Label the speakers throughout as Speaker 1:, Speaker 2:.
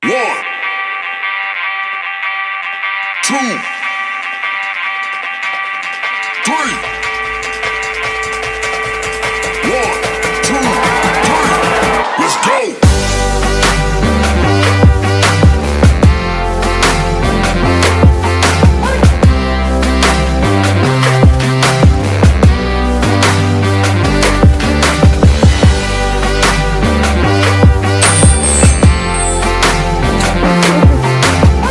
Speaker 1: One, two, three. One, two, three. Let's go.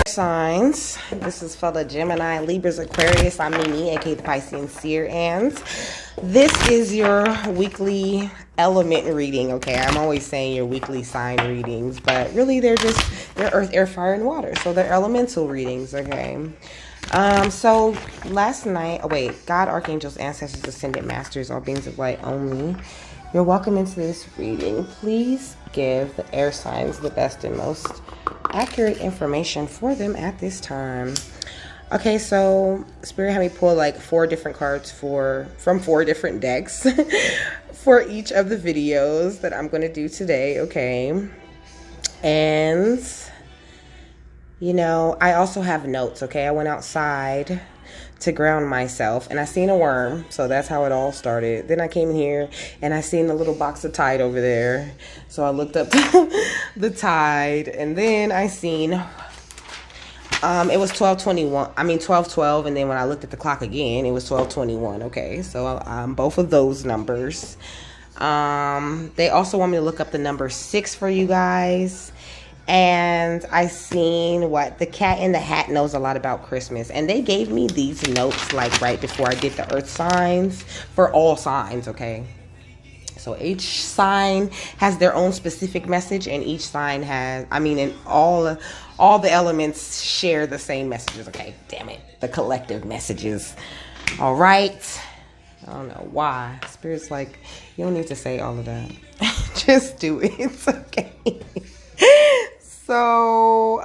Speaker 2: Signs. This is for the Gemini, Libras, Aquarius. I'm Mimi, aka the Piscean Seer, and this is your weekly element reading. Okay, I'm always saying your weekly sign readings, but really they're earth, air, fire, and water. So they're elemental readings. Okay. So last night, God, archangels, ancestors, ascended masters, all beings of light only. You're welcome into this reading. Please give the air signs the best and most accurate information for them at this time. Okay, so Spirit had me pull like 4 different cards from 4 different decks for each of the videos that I'm going to do today, okay? And, you know, I also have notes, okay? I went outside to ground myself and I seen a worm, so that's how it all started. Then I came in here and I seen a little box of Tide over there, so I looked up the Tide, and then I seen it was 12:12, and then when I looked at the clock again, it was 12:21. Okay, so both of those numbers. They also want me to look up the number 6 for you guys. And I seen what the Cat in the Hat knows a lot about Christmas, and they gave me these notes like right before I did the earth signs for all signs, okay? So each sign has their own specific message, and each sign has, and all the elements share the same messages, okay? Damn it, the collective messages. All right. I don't know why. Spirit's like, you don't need to say all of that. Just do it. It's okay. So,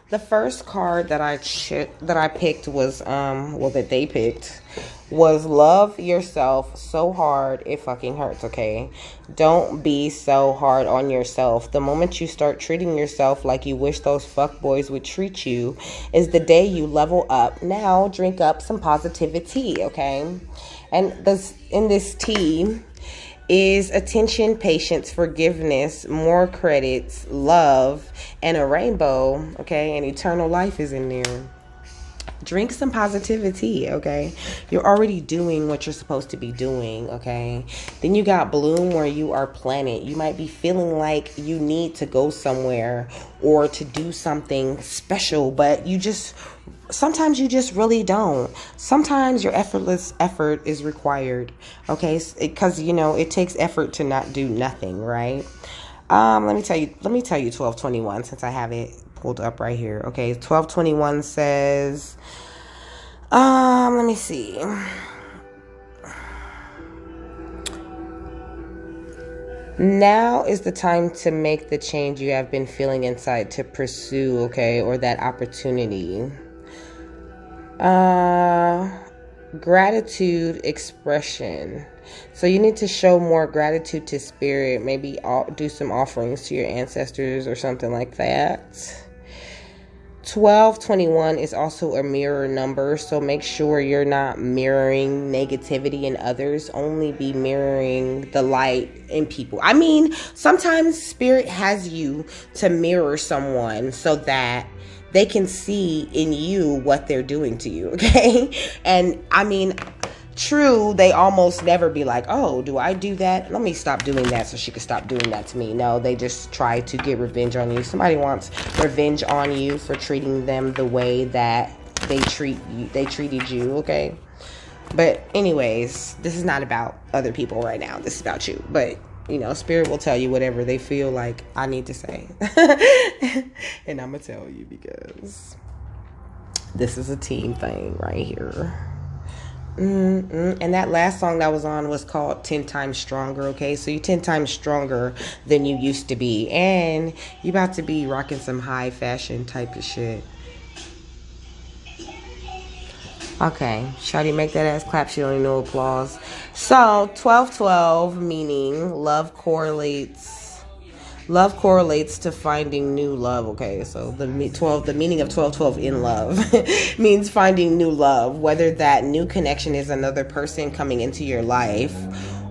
Speaker 2: the first card that I picked was, that they picked was love yourself so hard it fucking hurts, okay? Don't be so hard on yourself. The moment you start treating yourself like you wish those fuckboys would treat you is the day you level up. Now, drink up some positivity, okay? And in this tea is attention, patience, forgiveness, more credits, love, and a rainbow, okay? And eternal life is in there. Drink some positivity, okay? You're already doing what you're supposed to be doing, okay? Then you got bloom, where you are planted. You might be feeling like you need to go somewhere or to do something special, but sometimes you just really don't. Sometimes your effortless effort is required, okay? Because, it takes effort to not do nothing, right? Let me tell you 1221, since I have it pulled up right here. Okay, 1221 says, let me see. Now is the time to make the change you have been feeling inside to pursue, okay, or that opportunity. Gratitude expression. So you need to show more gratitude to Spirit. Maybe do some offerings to your ancestors or something like that. 1221 is also a mirror number, so make sure you're not mirroring negativity in others. Only be mirroring the light in people. Sometimes Spirit has you to mirror someone so that they can see in you what they're doing to you, okay? And true, they almost never be like, oh, do I do that? Let me stop doing that so she can stop doing that to me. No, they just try to get revenge on you. Somebody wants revenge on you for treating them the way that they treated you, okay? But anyways, this is not about other people right now. This is about you. But, Spirit will tell you whatever they feel like I need to say. And I'm going to tell you because this is a team thing right here. And that last song that was on was called 10 Times Stronger, okay? So you're 10 times stronger than you used to be. And you about to be rocking some high fashion type of shit. Okay, shawty, make that ass clap. She don't need no applause. So 1212, meaning love correlates Love correlates to finding new love. Okay, so the meaning of 1212 in love means finding new love, whether that new connection is another person coming into your life,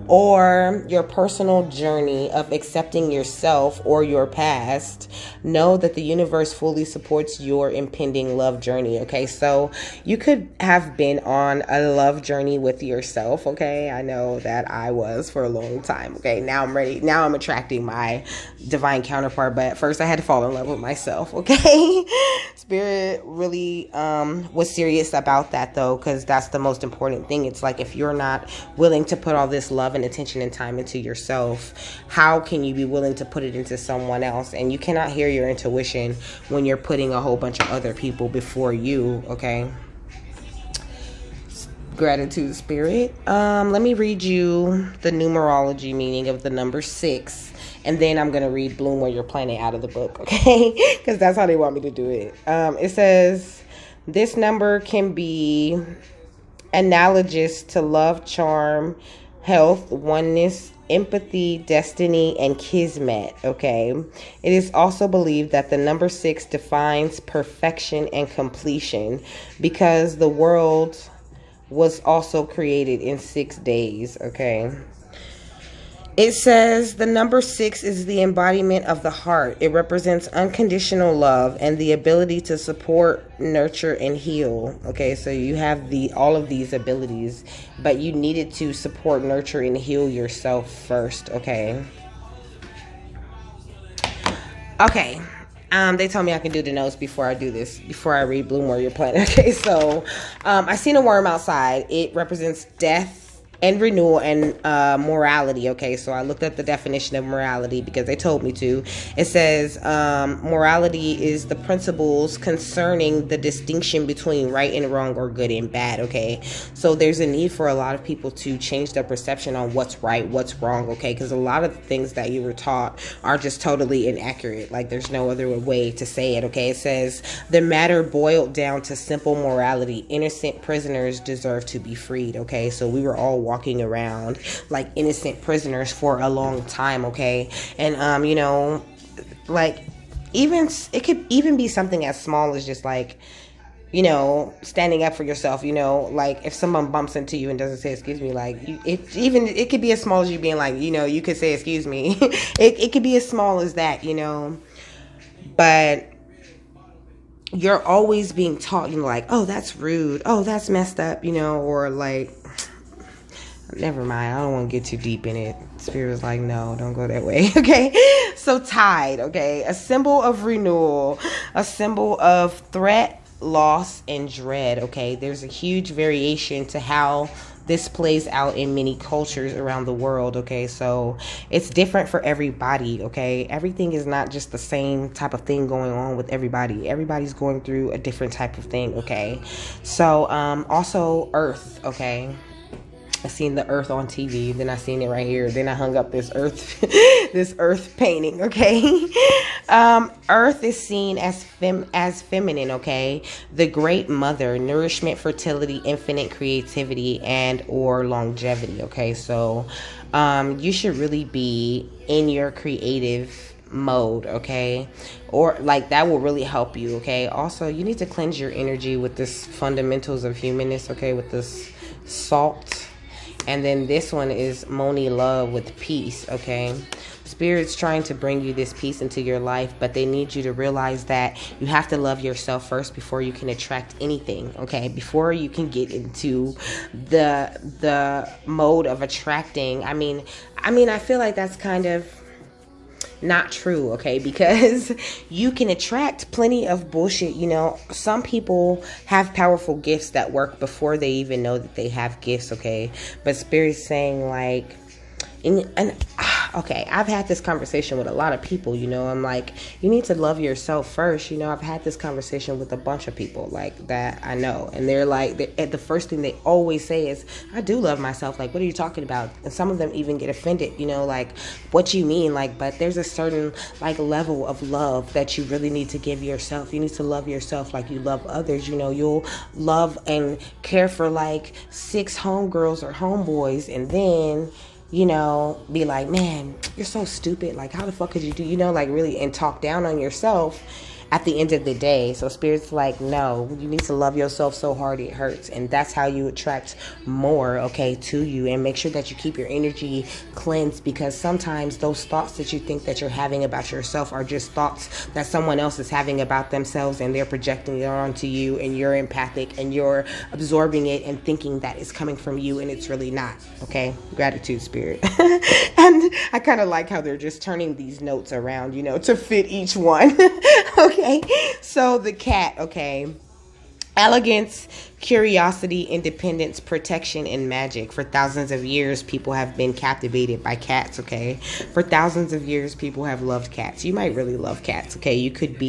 Speaker 2: or your personal journey of accepting yourself or your past. Know that the universe fully supports your impending love journey. Okay, so you could have been on a love journey with yourself. Okay, I know that I was for a long time. Okay, now I'm ready. Now I'm attracting my divine counterpart, but first I had to fall in love with myself. Okay, Spirit really was serious about that, though, because that's the most important thing. It's like, if you're not willing to put all this love and attention and time into yourself, how can you be willing to put it into someone else? And you cannot hear your intuition when you're putting a whole bunch of other people before you. Okay, gratitude, Spirit. Let me read you the numerology meaning of the number 6, and then I'm gonna read Bloom Where You're Planted out of the book. Okay, because that's how they want me to do it. It says this number can be analogous to love, charm, health, oneness, empathy, destiny, and kismet. Okay, it is also believed that the number 6 defines perfection and completion, because the world was also created in 6 days. Okay, it says the number 6 is the embodiment of the heart. It represents unconditional love and the ability to support, nurture, and heal. Okay, so you have all of these abilities, but you needed to support, nurture, and heal yourself first. Okay. Okay. They told me I can do the notes before I do this, before I read Bloom Where You're Planted. Okay, so I seen a worm outside. It represents death and renewal and morality. Okay, so I looked up the definition of morality because they told me to. It says morality is the principles concerning the distinction between right and wrong, or good and bad. Okay, so there's a need for a lot of people to change their perception on what's right, what's wrong. Okay, because a lot of the things that you were taught are just totally inaccurate. Like, there's no other way to say it. Okay, it says the matter boiled down to simple morality. Innocent prisoners deserve to be freed. Okay, so we were all walking around like innocent prisoners for a long time. Okay, and you know, like, even it could even be something as small as just like, you know, standing up for yourself. You know, like if someone bumps into you and doesn't say excuse me, like it could be as small as you being like, you know, you could say excuse me. it could be as small as that, you know. But you're always being taught, you know, like, oh, that's rude, oh, that's messed up, you know, or like, never mind, I don't want to get too deep in it. Spirit was like, no, don't go that way. Okay, so tide. Okay, a symbol of renewal, a symbol of threat, loss, and dread. Okay, there's a huge variation to how this plays out in many cultures around the world. Okay, so it's different for everybody. Okay, everything is not just the same type of thing going on with everybody. Everybody's going through a different type of thing. Okay, so also Earth. Okay, I seen the Earth on TV, then I seen it right here, then I hung up this Earth this Earth painting. Okay, Earth is seen as feminine. Okay, the great mother, nourishment, fertility, infinite creativity, and or longevity. Okay, so you should really be in your creative mode. Okay, or like that will really help you. Okay, also you need to cleanse your energy with this fundamentals of humanness. Okay, with this salt. And then this one is Moni Love with peace. Okay, Spirit's trying to bring you this peace into your life, but they need you to realize that you have to love yourself first before you can attract anything. Okay, before you can get into the mode of attracting. I mean I feel like that's kind of not true. Okay, because you can attract plenty of bullshit. You know, some people have powerful gifts that work before they even know that they have gifts. Okay, but Spirit's saying like, okay, I've had this conversation with a lot of people. You know, I'm like, you need to love yourself first. You know, I've had this conversation with a bunch of people like that I know, and they're like, the first thing they always say is, I do love myself. Like, what are you talking about? And some of them even get offended, you know, like, what you mean? Like, but there's a certain like level of love that you really need to give yourself. You need to love yourself like you love others. You know, you'll love and care for like 6 homegirls or homeboys, and then be like, man, you're so stupid. Like, how the fuck could you do, like really, and talk down on yourself at the end of the day. So Spirit's like, no, you need to love yourself so hard it hurts. And that's how you attract more, okay, to you. And make sure that you keep your energy cleansed, because sometimes those thoughts that you think that you're having about yourself are just thoughts that someone else is having about themselves, and they're projecting it onto you, and you're empathic and you're absorbing it and thinking that it's coming from you, and it's really not. Okay, gratitude, Spirit. And I kind of like how they're just turning these notes around, to fit each one. Okay, so the cat, okay. Elegance, curiosity, independence, protection, and magic. For thousands of years, people have been captivated by cats, okay? For thousands of years, people have loved cats. You might really love cats, okay? You could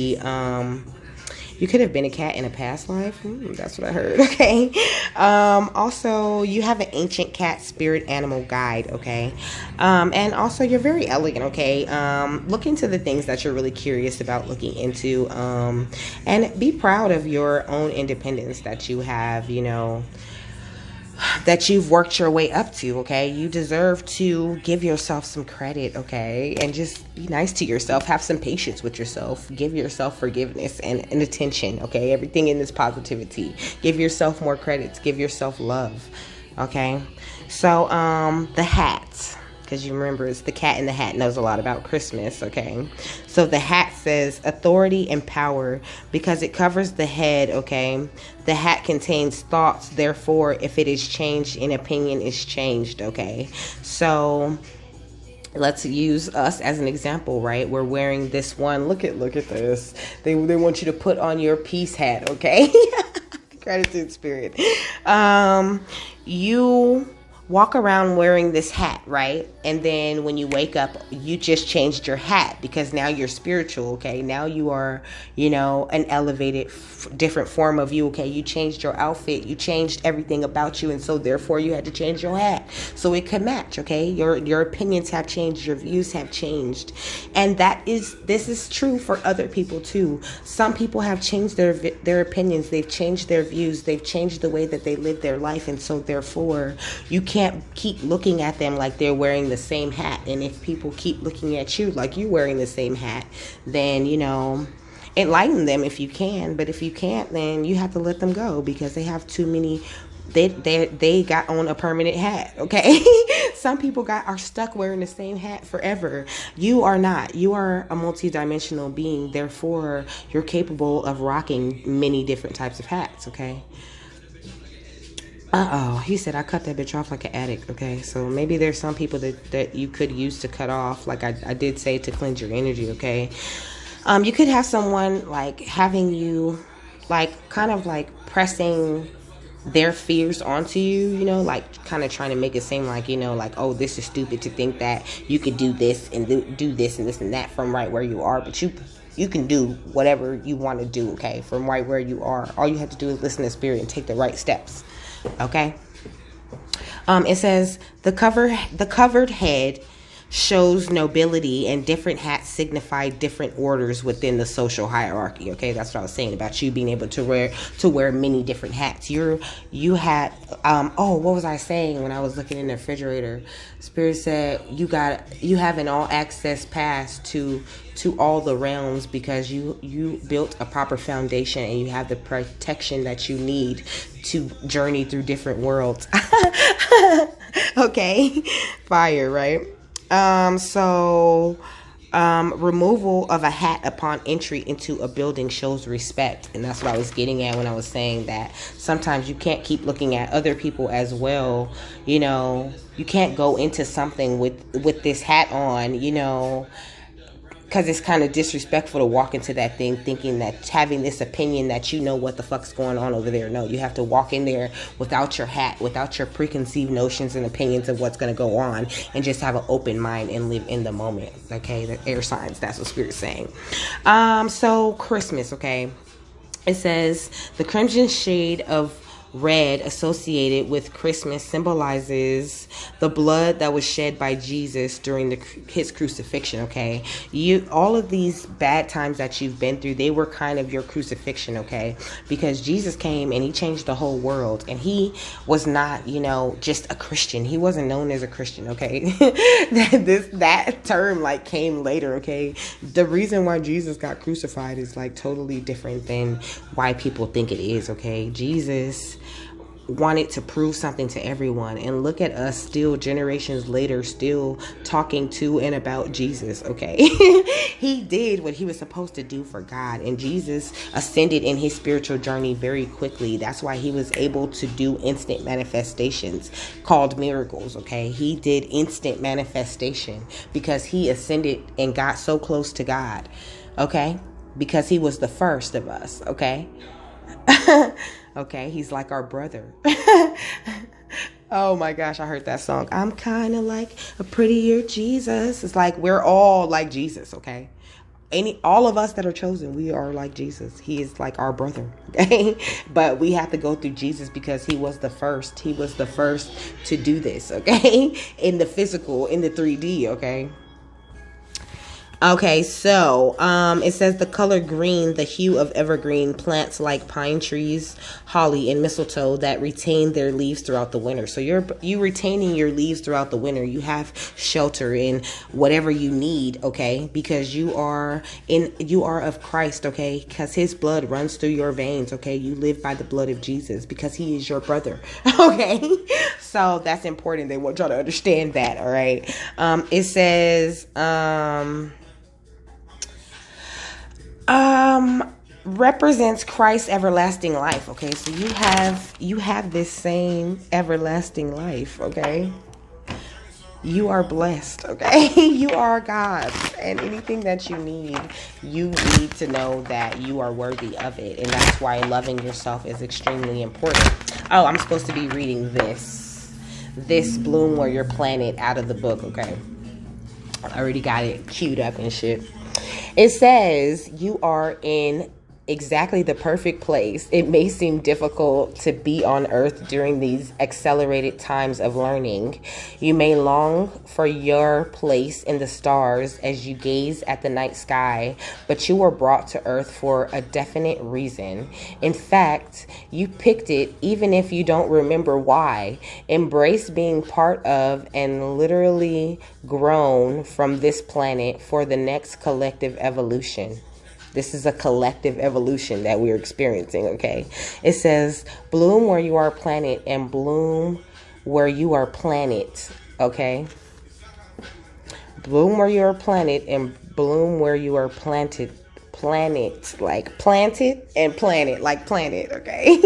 Speaker 2: have been a cat in a past life. That's what I heard, okay? Also, you have an ancient cat spirit animal guide, okay? And also, you're very elegant, okay? Look into the things that you're really curious about looking into. And be proud of your own independence that you have, that you've worked your way up to, okay? You deserve to give yourself some credit, okay? And just be nice to yourself. Have some patience with yourself. Give yourself forgiveness and attention, okay? Everything in this positivity. Give yourself more credits. Give yourself love, okay? So, the hat, because you remember it's the cat in the hat knows a lot about Christmas, okay? So the hat says authority and power, because it covers the head, okay? The hat contains thoughts, therefore, if it is changed, an opinion is changed, okay? So let's use us as an example, right? We're wearing this one. Look at this. They want you to put on your peace hat, okay? Gratitude, Spirit. You walk around wearing this hat, right? And then when you wake up, you just changed your hat, because now you're spiritual, okay? Now you are, an elevated, different form of you, okay? You changed your outfit. You changed everything about you. And so therefore you had to change your hat so it could match, okay? Your opinions have changed. Your views have changed. And this is true for other people too. Some people have changed their opinions. They've changed their views. They've changed the way that they live their life. And so therefore you can't keep looking at them like they're wearing the same hat. And if people keep looking at you like you're wearing the same hat, then, enlighten them if you can. But if you can't, then you have to let them go, because they have too many. They got on a permanent hat, okay? Some people are stuck wearing the same hat forever. You are not. You are a multidimensional being. Therefore, you're capable of rocking many different types of hats, okay? He said I cut that bitch off like an addict, okay? So maybe there's some people that you could use to cut off, like I did say, to cleanse your energy, okay? You could have someone like having you like kind of like pressing their fears onto you, like kind of trying to make it seem like, like, oh, this is stupid to think that you could do this and do this and this and that from right where you are, but you can do whatever you want to do, okay, from right where you are. All you have to do is listen to Spirit and take the right steps. Okay. It says the covered head shows nobility, and different hats signify different orders within the social hierarchy. Okay, that's what I was saying about you being able to wear many different hats. You had what was I saying when I was looking in the refrigerator? Spirit said you have an all access pass to all the realms, because you built a proper foundation and you have the protection that you need to journey through different worlds. Okay, fire, right? Removal of a hat upon entry into a building shows respect. And that's what I was getting at when I was saying that sometimes you can't keep looking at other people as well. You can't go into something with this hat on, because it's kind of disrespectful to walk into that thing thinking that, having this opinion that you know what the fuck's going on over there. No, you have to walk in there without your hat, without your preconceived notions and opinions of what's going to go on, and just have an open mind and live in the moment. Okay, the air signs, that's what Spirit's saying. So Christmas, okay. It says the crimson shade of red associated with Christmas symbolizes the blood that was shed by Jesus during his crucifixion, okay? All of these bad times that you've been through, they were kind of your crucifixion, okay? Because Jesus came and he changed the whole world, and he was not, just a Christian. He wasn't known as a Christian, okay? that term like came later, okay? The reason why Jesus got crucified is like totally different than why people think it is, okay? Jesus wanted to prove something to everyone, and look at us still generations later still talking to and about Jesus, okay? He did what he was supposed to do for God, and Jesus ascended in his spiritual journey very quickly. That's why he was able to do instant manifestations called miracles, okay? He did instant manifestation because he ascended and got so close to God, okay? Because he was the first of us, okay? Okay, he's like our brother. Oh my gosh, I heard that song. I'm kind of like a prettier Jesus. It's like we're all like Jesus, okay? All of us that are chosen, we are like Jesus. He is like our brother, okay? But we have to go through Jesus because he was the first. He was the first to do this, okay? In the physical, in the 3D, okay? Okay, so it says the color green, the hue of evergreen plants like pine trees, holly, and mistletoe that retain their leaves throughout the winter. So you retaining your leaves throughout the winter. You have shelter in whatever you need, okay? Because you are of Christ, okay? Because his blood runs through your veins, okay? You live by the blood of Jesus because he is your brother, okay? So that's important. They want y'all to understand that, all right? It says represents Christ's everlasting life, okay? So you have this same everlasting life, okay? You are blessed, okay? You are God's, and anything that you need to know that you are worthy of it, and that's why loving yourself is extremely important. Oh, I'm supposed to be reading this Bloom Warrior Planet out of the book, okay? I already got it queued up and shit. It says you are in exactly the perfect place. It may seem difficult to be on earth during these accelerated times of learning. You may long for your place in the stars as you gaze at the night sky, but you were brought to earth for a definite reason. In fact, you picked it even if you don't remember why. Embrace being part of and literally grown from this planet for the next collective evolution. This is a collective evolution that we're experiencing, okay? It says, bloom where you are planted and bloom where you are planet, okay? Bloom where you are planted and bloom where you are planted. Planet, like planted and planet, like planet, okay?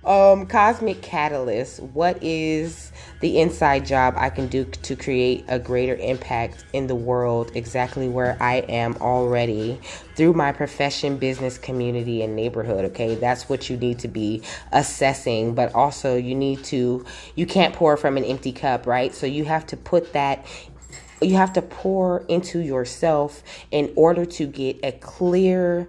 Speaker 2: Cosmic Catalyst. What is the inside job I can do to create a greater impact in the world exactly where I am already through my profession, business, community, and neighborhood, okay? That's what you need to be assessing, but also you can't pour from an empty cup, right? So you have to pour into yourself in order to get clear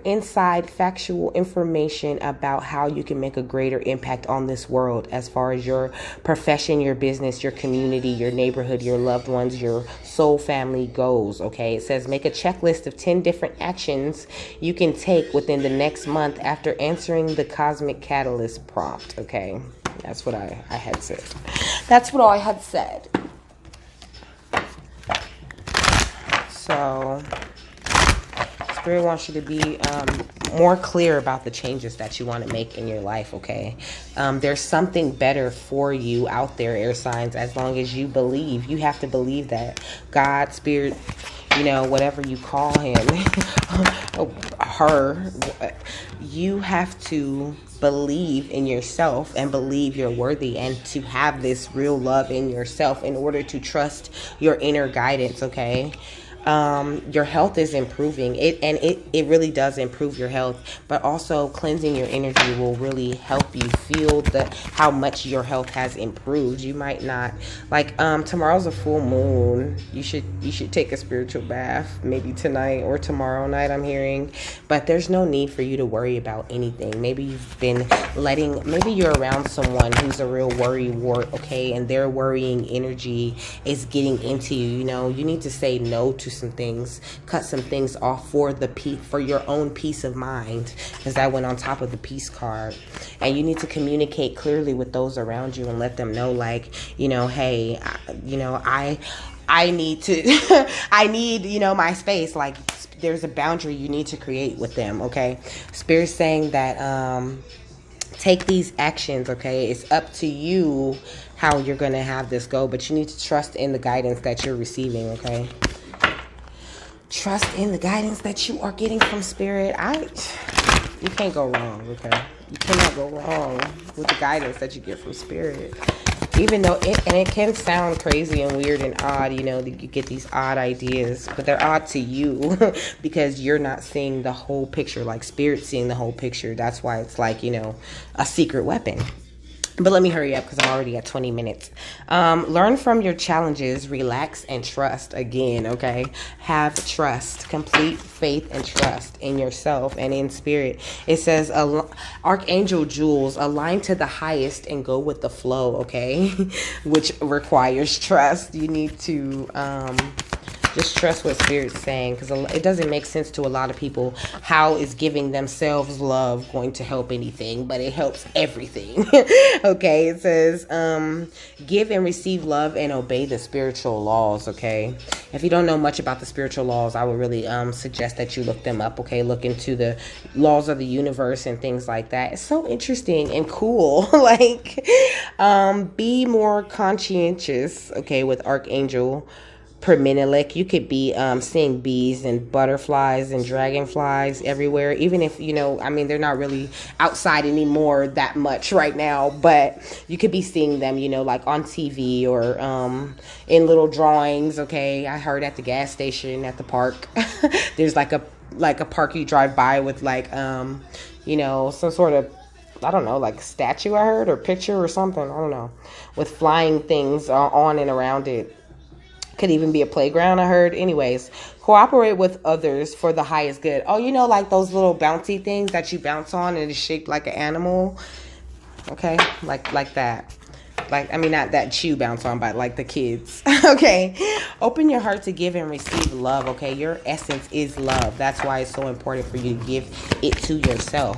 Speaker 2: inside factual information about how you can make a greater impact on this world as far as your profession, your business, your community, your neighborhood, your loved ones, your soul family goes, okay? It says make a checklist of 10 different actions you can take within the next month after answering the Cosmic Catalyst prompt, okay? That's what I had said. That's what I had said. So Spirit wants you to be more clear about the changes that you want to make in your life, okay? There's something better for you out there, air signs, as long as you believe. You have to believe that God, Spirit, whatever you call him, her, you have to believe in yourself and believe you're worthy and to have this real love in yourself in order to trust your inner guidance, okay? Your health is improving it really does improve your health, but also cleansing your energy will really help you feel how much your health has improved. You might not like tomorrow's a full moon. You should take a spiritual bath maybe tonight or tomorrow night, I'm hearing, but there's no need for you to worry about anything. Maybe you're around someone who's a real worry wart, okay, and their worrying energy is getting into you. You need to say no to some things, cut some things off for your own peace of mind, because that went on top of the peace card. And you need to communicate clearly with those around you and let them know, like, hey, I need to I need my space. Like, there's a boundary you need to create with them, okay? Spirit's saying that take these actions, okay? It's up to you how you're going to have this go, but you need to trust in the guidance that you're receiving, okay? Trust in the guidance that you are getting from Spirit. You can't go wrong, okay? You cannot go wrong with the guidance that you get from Spirit. Even though it can sound crazy and weird and odd, that you get these odd ideas, but they're odd to you because you're not seeing the whole picture, like Spirit's seeing the whole picture. That's why it's like, a secret weapon. But let me hurry up because I'm already at 20 minutes. Learn from your challenges, relax, and trust again, okay? Have trust, complete faith and trust in yourself and in Spirit. It says, Archangel Jules, align to the highest and go with the flow, okay? Which requires trust. You need to just trust what Spirit's saying, because it doesn't make sense to a lot of people. How is giving themselves love going to help anything? But it helps everything. Okay, it says give and receive love and obey the spiritual laws, okay? If you don't know much about the spiritual laws, I would really suggest that you look them up, okay? Look into the laws of the universe and things like that. It's so interesting and cool. Like, be more conscientious, okay, with Archangel Permenelik. You could be seeing bees and butterflies and dragonflies everywhere, even if they're not really outside anymore that much right now, but you could be seeing them like on TV or in little drawings, okay? I heard at the gas station at the park there's like a park you drive by with like some sort of, I don't know, like statue, I heard, or picture or something, I don't know, with flying things on and around it. Could even be a playground, I heard. Anyways, cooperate with others for the highest good. Oh, like those little bouncy things that you bounce on and it's shaped like an animal. Okay, like that. Not that you bounce on, but like the kids. Okay, open your heart to give and receive love. Okay, your essence is love. That's why it's so important for you to give it to yourself.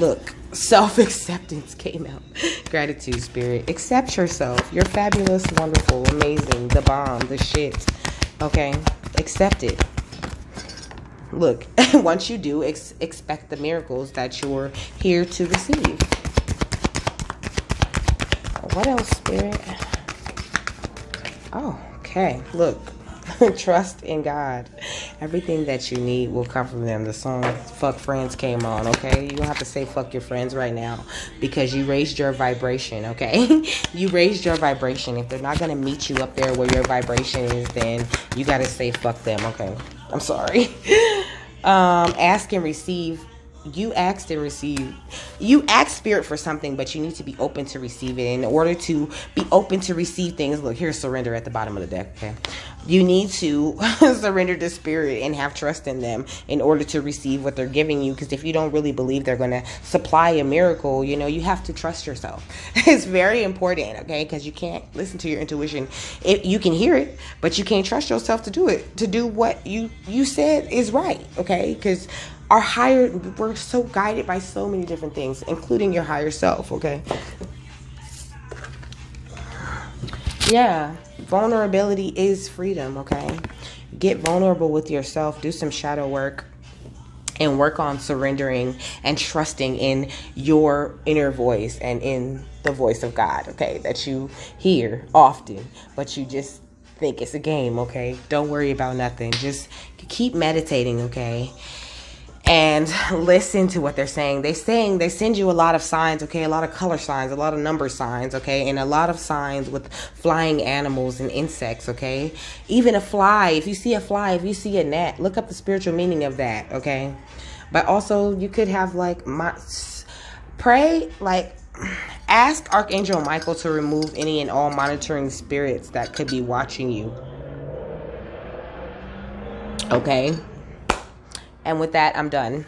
Speaker 2: Look, self-acceptance came out. Gratitude, Spirit. Accept yourself. You're fabulous, wonderful, amazing, the bomb, the shit. Okay? Accept it. Look, once you do, expect the miracles that you're here to receive. What else, Spirit? Oh, okay. Look. Trust in God. Everything that you need will come from them. The song Fuck Friends came on, okay? You don't have to say fuck your friends right now because you raised your vibration, okay? You raised your vibration. If they're not going to meet you up there where your vibration is, then you got to say fuck them, okay? I'm sorry. Ask and receive. You asked and received. You asked Spirit for something, but you need to be open to receive it. In order to be open to receive things, look, here's surrender at the bottom of the deck, okay? You need to surrender to Spirit and have trust in them in order to receive what they're giving you. Because if you don't really believe they're going to supply a miracle, you have to trust yourself. It's very important, okay? Because you can't listen to your intuition. You can hear it, but you can't trust yourself to do it, to do what you said is right, okay? Because we're so guided by so many different things, including your higher self, okay? Yeah, vulnerability is freedom, okay? Get vulnerable with yourself, do some shadow work, and work on surrendering and trusting in your inner voice and in the voice of God, okay? That you hear often, but you just think it's a game, okay? Don't worry about nothing. Just keep meditating, okay? and listen to what they're saying. They send you a lot of signs, okay? A lot of color signs, a lot of number signs, okay? And a lot of signs with flying animals and insects, okay? Even a fly. If you see a fly, if you see a gnat, look up the spiritual meaning of that, okay? But also, you could have like pray, like ask Archangel Michael to remove any and all monitoring spirits that could be watching you. Okay? And with that, I'm done.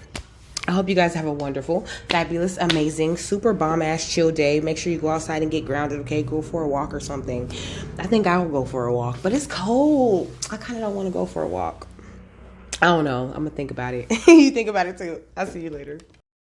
Speaker 2: I hope you guys have a wonderful, fabulous, amazing, super bomb-ass chill day. Make sure you go outside and get grounded, okay? Go for a walk or something. I think I'll go for a walk, but it's cold. I kind of don't want to go for a walk. I don't know. I'm going to think about it. You think about it too. I'll see you later.